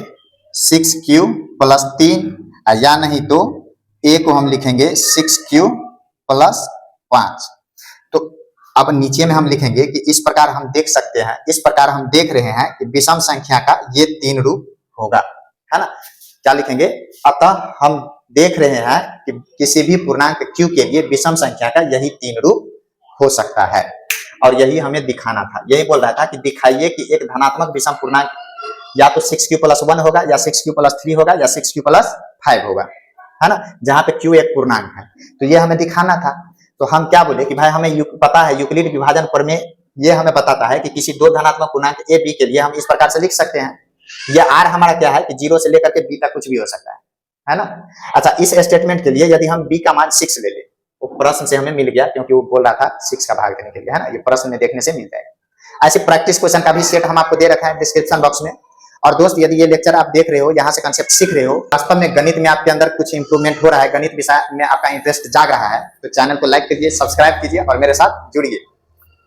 6q प्लस 3, या नहीं तो a को हम लिखेंगे 6q प्लस 5। तो अब नीचे में हम लिखेंगे कि इस प्रकार हम देख सकते हैं, इस प्रकार हम देख रहे हैं कि विषम संख्या का ये 3 रूप होगा, है ना। क्या लिखेंगे, अतः हम देख रहे हैं कि किसी भी पूर्णांक q के लिए विषम संख्या का यही 3 रूप हो सकता है, और यही हमें दिखाना था। यही बोल रहा था कि दिखाइए कि एक धनात्मक विषम पूर्णांक या तो 6q प्लस 1 होगा, या 6q प्लस 3 होगा, या 6q प्लस 5 होगा, है ना, जहां पे q एक पूर्णांक है। तो ये हमें दिखाना था। तो हम क्या बोले कि भाई हमें पता है यूक्लिड विभाजन प्रमेय, ये हमें बताता है कि किसी 2 धनात्मक पूर्णांक a b के लिए हम इस प्रकार से लिख सकते हैं। ये r हमारा क्या है कि 0 से लेकर के b तक कुछ भी हो सकता है ना। अच्छा, इस स्टेटमेंट के लिए यदि हम b का मान 6 ले ले, वो प्रश्न से हमें मिल गया, क्योंकि वो बोल रहा था 6 का भाग देने के लिए, है ना, ये प्रश्न में देखने से मिल जाएगा। ऐसे प्रैक्टिस क्वेश्चन का भी सेट हम आपको दे रखा है डिस्क्रिप्शन बॉक्स में। और दोस्त, यदि ये लेक्चर आप देख रहे हो, यहाँ से कंसेप्ट सीख रहे हो, वास्तव में गणित में आपके अंदर कुछ इंप्रूवमेंट हो रहा है, गणित विषय में आपका इंटरेस्ट जाग रहा है, तो चैनल को लाइक कीजिए, सब्सक्राइब कीजिए और मेरे साथ जुड़िए,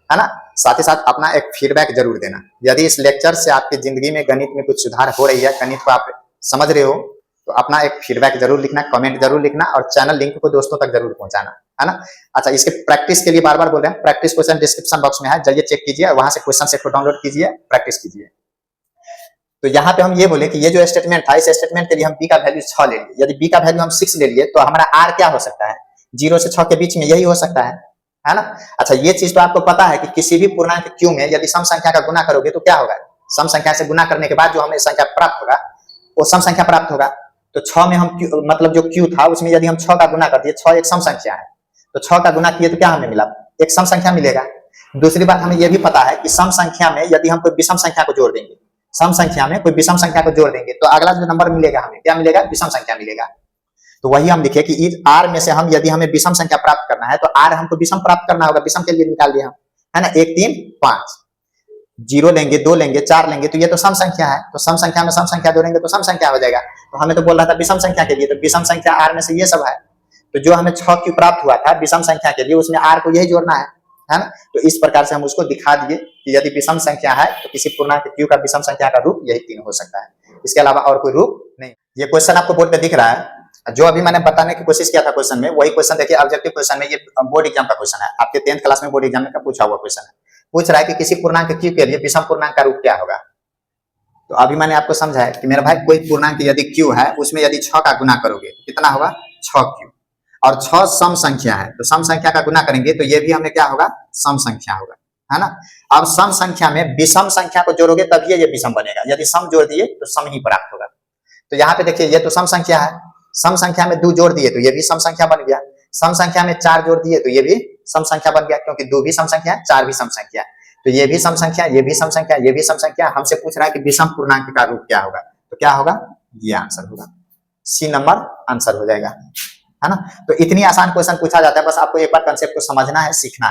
है ना। साथ ही साथ अपना एक फीडबैक जरूर देना। यदि इस लेक्चर से आपकी जिंदगी में गणित में कुछ सुधार हो रही है, गणित को आप समझ रहे हो, तो अपना एक फीडबैक जरूर लिखना, कमेंट जरूर लिखना और चैनल लिंक को दोस्तों तक जरूर पहुंचाना, है ना। अच्छा, इसके प्रैक्टिस के लिए बार बार बोल रहे हैं, प्रैक्टिस क्वेश्चन डिस्क्रिप्शन बॉक्स में है, जाइए चेक कीजिए, वहां से क्वेश्चन सेट को डाउनलोड कीजिए, प्रैक्टिस कीजिए। तो यहाँ पे हम ये बोले कि ये जो स्टेटमेंट था, इस स्टेटमेंट के लिए हम बी का वैल्यू 6 ले लिए। यदि बी का वैल्यू हम 6 ले लिए तो हमारा आर क्या हो सकता है, 0 से 6 के बीच में यही हो सकता है ना। अच्छा, ये चीज तो आपको पता है कि किसी भी पूर्णांक क्यू में यदि सम संख्या का गुना करोगे तो क्या होगा, सम संख्या से गुना करने के बाद जो हमें संख्या प्राप्त होगा वो सम संख्या प्राप्त होगा। तो 6 में हम मतलब जो क्यू था उसमें यदि हम 6 का गुना कर दिए, 6 एक सम संख्या है, तो 6 का गुना किए तो क्या हमें मिला, एक सम संख्या मिलेगा। दूसरी बात हमें यह भी पता है कि सम संख्या में यदि हम कोई विषम संख्या को जोड़ देंगे, सम संख्या में कोई विषम संख्या को जोड़ देंगे तो अगला जो नंबर मिलेगा हमें क्या मिलेगा, विषम संख्या मिलेगा। तो वही हम लिखे कि इस आर में से हम यदि हमें विषम संख्या प्राप्त करना है तो आर हमको विषम प्राप्त करना होगा, विषम के लिए निकाल दिया हम, है ना। 1 3 5, 0 लेंगे, 2 लेंगे, 4 लेंगे, तो ये तो सम संख्या है, तो सम संख्या में सम संख्या जोड़ेंगे तो सम संख्या हो जाएगा। तो हमें तो बोल रहा था विषम संख्या के लिए, तो विषम संख्या आर में से ये सब है। तो जो हमें 6 क्यू प्राप्त हुआ था विषम संख्या के लिए, उसमें आर को यही जोड़ना है ना। तो इस प्रकार से हम उसको दिखा दिए कि यदि विषम संख्या है तो किसी पूर्णांक क्यू का विषम संख्या का रूप यही 3 हो सकता है, इसके अलावा और कोई रूप नहीं। ये क्वेश्चन आपको बोर्ड पे दिख रहा है, जो अभी मैंने बताने की कोशिश किया था क्वेश्चन में, वही क्वेश्चन देखिए, ऑब्जेक्टिव क्वेश्चन में, ये बोर्ड एग्जाम का क्वेश्चन है, आपके 10th क्लास में बोर्ड एग्जाम का पूछा हुआ क्वेश्चन है। पूछ रहा है कि किसी पूर्णांक क्यू के लिए विषम पूर्णांक का रूप क्या होगा। तो अभी मैंने आपको समझाया कि मेरा भाई कोई पूर्णांक यदि क्यू है उसमें यदि 6 का गुना करोगे तो कितना होगा, 6 क्यू, और 6 सम संख्या है तो सम संख्या का गुना करेंगे तो ये भी हमें क्या होगा, सम संख्या होगा, है ना। अब सम संख्या में विषम संख्या को जोड़ोगे तभी ये विषम बनेगा, यदि सम जोड़ दिए तो सम ही प्राप्त होगा। तो यहाँ पे देखिए ये तो सम संख्या है, सम संख्या में 2 जोड़ दिए तो ये भी सम संख्या बन गया, सम संख्या में 4 जोड़ दिए तो ये भी सम संख्या बन गया, क्योंकि 2 भी सम संख्या है, 4 भी सम संख्या है, तो ये भी सम संख्या, ये भी सम संख्या, ये भी सम संख्या। हमसे पूछ रहा है कि विषम पूर्णांक का रूप क्या होगा, तो क्या होगा, ये आंसर होगा, सी नंबर आंसर हो जाएगा, है ना। तो इतनी आसान क्वेश्चन पूछा जाता है, बस आपको एक बार कंसेप्ट को समझना है, सीखना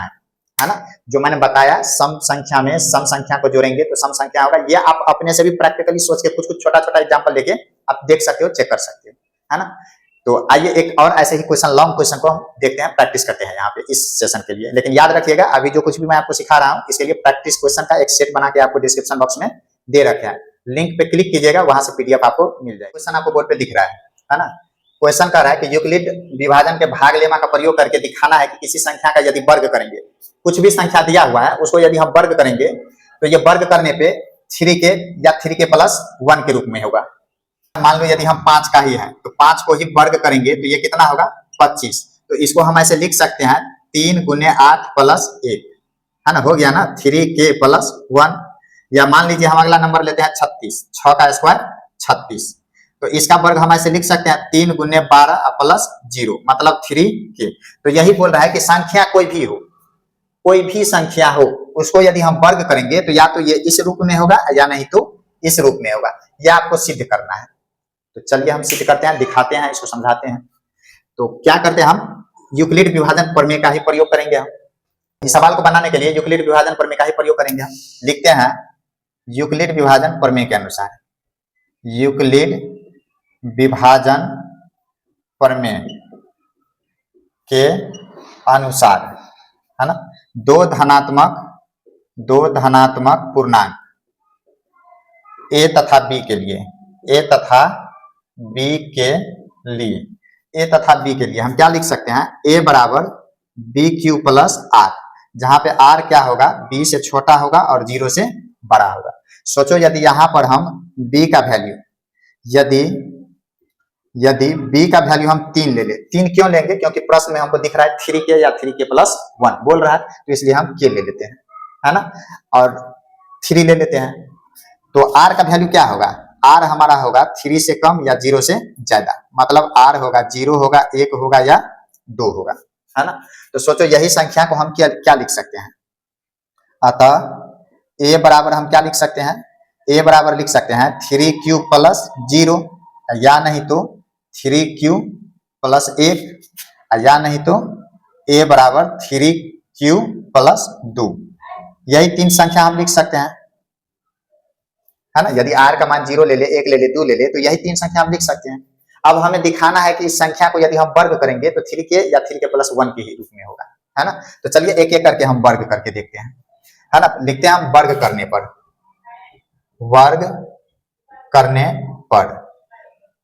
है ना। जो मैंने बताया सम संख्या में सम संख्या को जोड़ेंगे तो सम संख्या होगा, ये आप अपने से भी प्रैक्टिकली सोच के कुछ कुछ छोटा छोटा एग्जांपल लेके आप देख सकते हो, चेक कर सकते हो, है ना। तो आइए एक और ऐसे ही क्वेश्चन, लॉन्ग क्वेश्चन को हम देखते हैं, प्रैक्टिस करते हैं यहाँ पे इस सेशन के लिए। लेकिन याद रखिएगा अभी जो कुछ भी मैं आपको सिखा रहा हूँ इसके लिए प्रैक्टिस क्वेश्चन का एक सेट बना के आपको डिस्क्रिप्शन बॉक्स में दे रखा है, लिंक पे क्लिक कीजिएगा, वहां से पीडीएफ आपको मिल जाएगा। क्वेश्चन आपको बोर्ड पे दिख रहा है ना। क्वेश्चन कर रहा है कि यूक्लिड विभाजन के भाग लेमा का प्रयोग करके दिखाना है कि किसी संख्या का यदि वर्ग करेंगे, कुछ भी संख्या दिया हुआ है उसको यदि हम वर्ग करेंगे तो ये वर्ग करने पे 3 के या 3 के प्लस 1 के रूप में होगा। मान लो यदि हम 5 का ही है तो 5 को ही वर्ग करेंगे तो ये कितना होगा, 25। तो इसको हम ऐसे लिख सकते हैं 3 गुने 8 प्लस 1, है ना, हो गया ना, 3 के प्लस 1। या मान लीजिए हम अगला नंबर लेते हैं 36, 6 का स्क्वायर 36, तो इसका वर्ग हम ऐसे लिख सकते हैं 3 गुने 12 प्लस 0 मतलब 3 के। तो यही बोल रहा है कि संख्या कोई भी हो, कोई भी संख्या हो, उसको यदि हम वर्ग करेंगे तो या तो ये इस रूप में होगा या नहीं तो इस रूप में होगा, यह आपको सिद्ध करना है। तो चलिए हम सिद्ध करते हैं, दिखाते हैं, इसको समझाते हैं। तो क्या करते हैं हम, यूक्लिड विभाजन प्रमेय का ही प्रयोग करेंगे हम इस सवाल को बनाने के लिए, यूक्लिड विभाजन प्रमेय का ही प्रयोग करेंगे हम। लिखते हैं यूक्लिड विभाजन प्रमेय के अनुसार, यूक्लिड विभाजन प्रमेय के अनुसार, है ना, दो धनात्मक पूर्णांक a तथा b के लिए, a तथा b के लिए हम क्या लिख सकते हैं, a बराबर बी क्यू प्लस आर, जहां पे r क्या होगा, b से छोटा होगा और 0 से बड़ा होगा। सोचो यदि यहां पर हम b का वैल्यू, यदि b का वैल्यू हम 3 ले ले, 3 क्यों लेंगे, क्योंकि प्रश्न में हमको दिख रहा है 3 के या 3 के प्लस 1 बोल रहा है, तो इसलिए हम k ले लेते हैं, है ना, और 3 ले लेते हैं। तो r का वैल्यू क्या होगा, r हमारा होगा 3 से कम या 0 से ज्यादा, मतलब r होगा 0 होगा, 1 होगा या 2 होगा, है ना। तो सोचो यही संख्या को हम क्या लिख सकते हैं, अतः a बराबर हम क्या लिख सकते हैं, a बराबर लिख सकते हैं 3q प्लस 0, या नहीं तो 3q प्लस 1, या नहीं तो a बराबर 3q प्लस 2। यही 3 संख्या हम लिख सकते हैं, है ना। यदि r का मान 0 ले ले, 1 ले ले, 2 ले ले, तो यही 3 संख्या हम लिख सकते हैं। अब हमें दिखाना है कि इस संख्या को यदि हम वर्ग करेंगे तो 3 के या 3 के प्लस 1 के ही रूप में होगा, है ना। तो चलिए एक एक करके हम वर्ग करके देखते हैं। है ना। लिखते हैं हम वर्ग करने पर, वर्ग करने पर।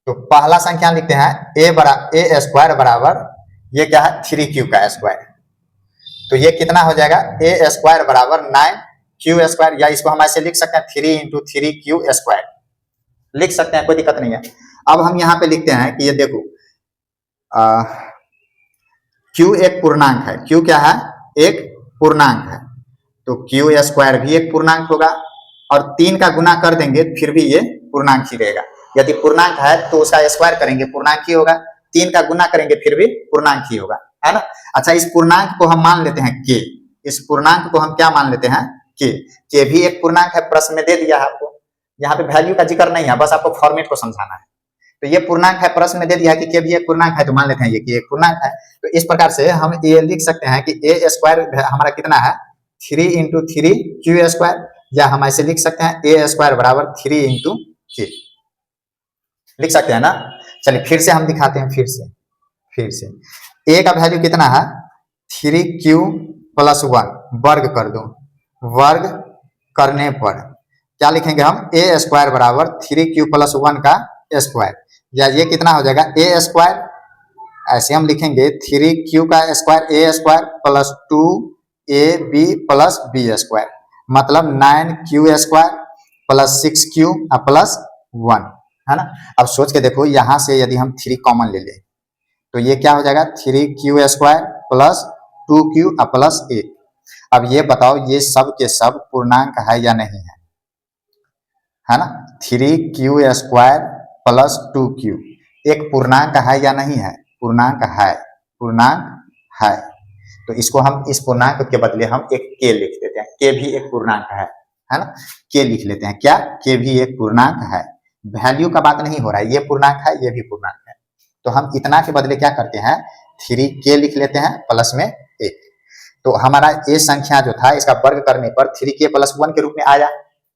तो पहला संख्या लिखते हैं ए स्क्वायर बराबर, ये क्या है 3q का स्क्वायर। तो ये कितना हो जाएगा, ए स्क्वायर बराबर 9q स्क्वायर, या इसको हम ऐसे लिख सकते हैं 3 इंटू 3q स्क्वायर लिख सकते हैं, कोई दिक्कत नहीं है। अब हम यहाँ पे लिखते हैं कि ये देखो q एक पूर्णांक है, q क्या है, एक पूर्णांक है, तो q स्क्वायर भी एक पूर्णांक होगा, और 3 का गुना कर देंगे फिर भी ये पूर्णांक ही रहेगा। यदि पूर्णांक है तो उसका स्क्वायर करेंगे पूर्णांक ही होगा, 3 का गुना करेंगे फिर भी पूर्णांक ही होगा, है ना। अच्छा, इस पूर्णांक को हम मान लेते हैं k, इस पूर्णांक को हम क्या मान लेते हैं k भी एक पूर्णांक है, प्रश्न में दे दिया है आपको, यहाँ पे वैल्यू का जिक्र नहीं है, बस आपको फॉर्मेट को समझाना है। तो ये पूर्णांक है, प्रश्न में दे दिया है कि k भी एक पूर्णांक है, तो मान लेते हैं ये कि एक पूर्णांक है। तो इस प्रकार से हम ये लिख सकते हैं कि ए स्क्वायर हमारा कितना है 3 इंटू 3q स्क्वायर, या हम ऐसे लिख सकते हैं ए स्क्वायर बराबर 3 इंटू k, लिख सकते हैं ना। चलिए फिर से हम दिखाते हैं, फिर से a का वैल्यू कितना है 3q प्लस 1, वर्ग कर दो, वर्ग करने पर क्या लिखेंगे हम, ए स्क्वायर बराबर 3q प्लस 1 का स्क्वायर, या ये कितना हो जाएगा ए स्क्वायर, ऐसे हम लिखेंगे 3q का square a square plus 2ab plus b square, मतलब 9q square plus 6q plus 1, है ना। अब सोच के देखो, यहां से यदि हम 3 कॉमन ले लें तो ये क्या हो जाएगा 3q square plus 2q plus 1। अब ये बताओ ये सब के सब पूर्णांक है या नहीं है ना। 3q स्क्वायर प्लस 2q एक पूर्णांक है या नहीं है, पूर्णांक है, पूर्णांक है। तो इसको हम इस पूर्णांक के बदले हम एक k लिख देते हैं, k भी एक पूर्णांक है ना, k लिख लेते हैं, क्या k भी एक पूर्णांक है, वैल्यू का बात नहीं हो रहा है, ये पूर्णांक है ये भी पूर्णांक है। तो हम इतना के बदले क्या करते हैं 3k लिख लेते हैं प्लस में 1। तो हमारा ये संख्या जो था इसका वर्ग करने पर 3k प्लस 1 के रूप में आया,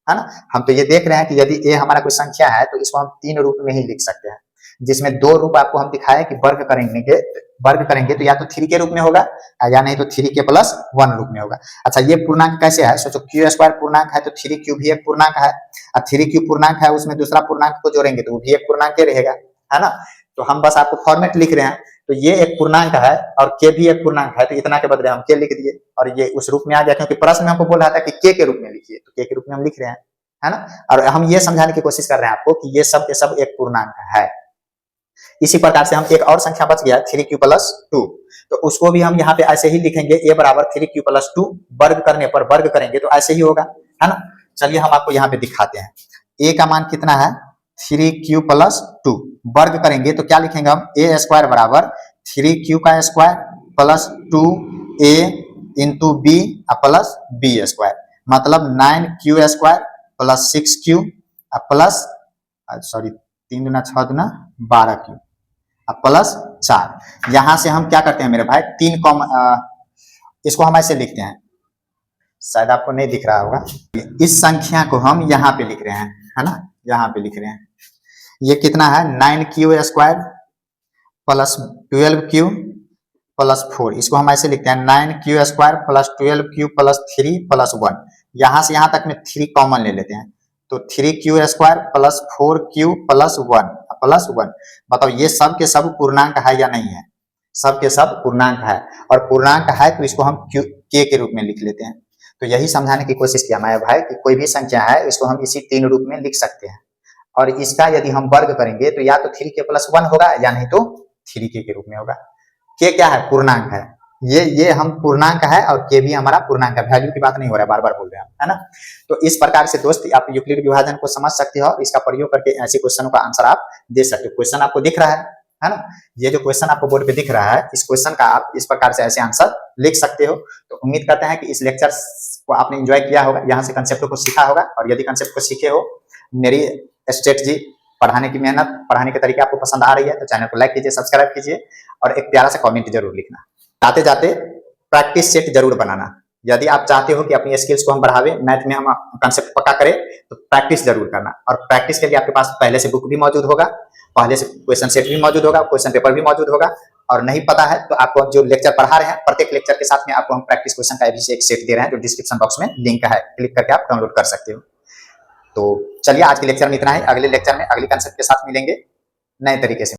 है ना। हम तो ये देख रहे हैं कि यदि a हमारा कोई संख्या है तो इसको हम 3 रूप में ही लिख सकते हैं, जिसमें 2 रूप आपको हम दिखाए कि वर्ग करेंगे तो या तो 3 के रूप में होगा या नहीं तो 3k प्लस 1 रूप में होगा। अच्छा, ये पूर्णांक कैसे है, सोचो q स्क्वायर पूर्णांक है तो 3q भी एक पूर्णांक है, और 3q पूर्णांक है उसमें दूसरा पूर्णांक को जोड़ेंगे तो वो भी एक पूर्णांक ही रहेगा, है ना। तो हम बस आपको फॉर्मेट लिख रहे हैं, तो ये एक पूर्णांक है और k भी एक पूर्णांक है, तो इतना के बदले हम k लिख दिए और ये उस रूप में आ गया, क्योंकि प्रश्न में हमको बोल रहा था कि k के रूप में लिखिए, तो k के रूप में हम लिख रहे हैं, है ना। और हम ये समझाने की कोशिश कर रहे हैं आपको कि ये सब के सब एक पूर्णांक है। इसी प्रकार से हम एक और संख्या बच गया 3q प्लस 2, तो उसको भी हम यहाँ पे ऐसे ही लिखेंगे a बराबर 3q प्लस 2, वर्ग करने पर वर्ग करेंगे तो ऐसे ही होगा, है ना। चलिए हम आपको यहाँ पे दिखाते हैं, a का मान कितना है 3q प्लस 2, वर्ग करेंगे तो क्या लिखेंगे हम a स्क्वायर बराबर 3q का square plus 2a into b plus b square, मतलब 9q square plus 6q plus 3 दूना 6 दूना 12q प्लस 4। यहां से हम क्या करते हैं मेरे भाई 3 कॉमन, इसको हम ऐसे लिखते हैं, शायद आपको नहीं दिख रहा होगा, इस संख्या को हम यहाँ पे लिख रहे हैं, है ना, यहाँ पे लिख रहे हैं। ये कितना है 9q square plus 12q plus 4, इसको हम ऐसे लिखते हैं 9q square plus 12q plus 3 plus 1। यहाँ से यहाँ तक में 3 कॉमन ले लेते हैं, तो 3q square plus 4q plus 1 plus 1। बताओ ये सब के सब पूर्णांक है या नहीं है, सब के सब पूर्णांक है, और पूर्णांक है तो इसको हम k के रूप में लिख लेते हैं। तो यही समझाने की कोशिश किया मैं भाई कि कोई भी संख्या है इसको हम इसी 3 रूप में लिख सकते हैं, और इसका यदि हम वर्ग करेंगे तो या तो 3k प्लस 1 होगा या नहीं तो 3k के रूप में होगा। k क्या है, पूर्णांक है, ये हम पूर्णांक है और k भी हमारा पूर्णांक है, वैल्यू की बात नहीं हो रहा है, बार बार बोल रहे हैं, है ना। तो इस प्रकार से दोस्त आप यूक्लिड विभाजन को समझ सकते हो, इसका प्रयोग करके ऐसे क्वेश्चनों का आंसर आप दे सकते हो। क्वेश्चन आपको दिख रहा है ना, ये जो क्वेश्चन आपको बोर्ड पे दिख रहा है इस क्वेश्चन का आप इस प्रकार से ऐसे आंसर लिख सकते हो। तो उम्मीद करते हैं कि इस लेक्चर को आपने एंजॉय किया होगा, यहाँ से कंसेप्ट को सीखा होगा, और यदि कंसेप्ट को सीखे हो, मेरी स्ट्रेटजी पढ़ाने की मेहनत, पढ़ाने के तरीके आपको पसंद आ रही है तो चैनल को लाइक कीजिए, सब्सक्राइब कीजिए, और एक प्यारा सा कमेंट जरूर लिखना। आते जाते प्रैक्टिस सेट जरूर बनाना, यदि आप चाहते हो कि अपनी स्किल्स को हम बढ़ावे, मैथ में हम कंसेप्ट पक्का करें, तो प्रैक्टिस जरूर करना। और प्रैक्टिस के लिए आपके पास पहले से बुक भी मौजूद होगा, पहले से क्वेश्चन सेट भी मौजूद होगा, क्वेश्चन पेपर भी मौजूद होगा, और नहीं पता है तो आपको जो लेक्चर पढ़ा रहे हैं प्रत्येक लेक्चर के साथ में आपको हम प्रैक्टिस क्वेश्चन का भी एक सेट दे रहे हैं, जो डिस्क्रिप्शन बॉक्स में लिंक है, क्लिक करके आप डाउनलोड कर सकते हो। तो चलिए आज के लेक्चर में इतना ही, अगले लेक्चर में अगले कंसेप्ट के साथ मिलेंगे नए तरीके से।